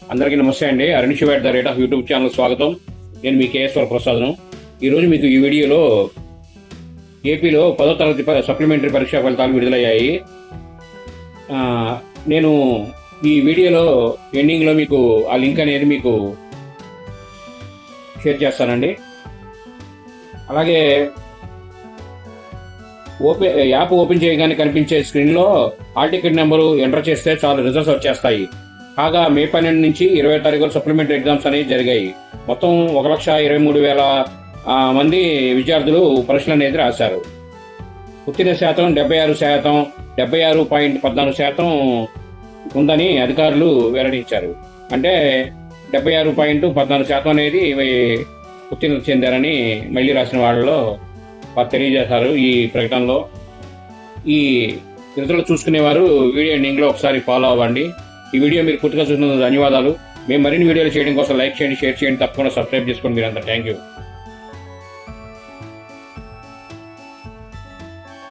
అందరికీ నమస్తే అండి. Arunish at the rate of YouTube channel స్వాగతం. నేను మీ కేఎస్వర ప్రసాద్ను. ఈరోజు మీకు ఈ వీడియోలో ఏపీలో 10వ తరగతి సప్లిమెంటరీ పరీక్షా ఫలితాలు విడుదలయ్యాయి. నేను ఈ వీడియోలో ఎండింగ్లో మీకు ఆ లింక్ అనేది మీకు షేర్ చేస్తానండి. అలాగే యాప్ ఓపెన్ చేయగానే కనిపించే స్క్రీన్లో హాల్ టికెట్ నెంబరు ఎంటర్ చేస్తే చాలు రిజల్ట్స్ వచ్చేస్తాయి. కాగా మే 12 నుంచి 20 తారీఖు సప్లిమెంటరీ ఎగ్జామ్స్ అనేవి జరిగాయి. మొత్తం 1,23,000 మంది విద్యార్థులు పరీక్షలు అనేది రాశారు. ఉత్తీర్ణ శాతం 76%, 76.14% ఉందని అధికారులు వెల్లడించారు. అంటే 76.14% అనేది ఉత్తీర్ణత చెందారని మళ్ళీ రాసిన వాళ్ళలో వారు తెలియజేశారు. ఈ ప్రకటనలో ఈ రిజల్ట్ చూసుకునేవారు వీడియో ఎండింగ్లో ఒకసారి ఫాలో అవ్వండి. ఈ వీడియో మీరు పూర్తిగా చూసినందుకు ధన్యవాదాలు. మేము మరిన్ని వీడియోలు చేయడం కోసం లైక్ చేయండి, షేర్ చేయండి, తప్పకుండా సబ్స్క్రైబ్ చేసుకోండి. మీరంతా థ్యాంక్ యూ.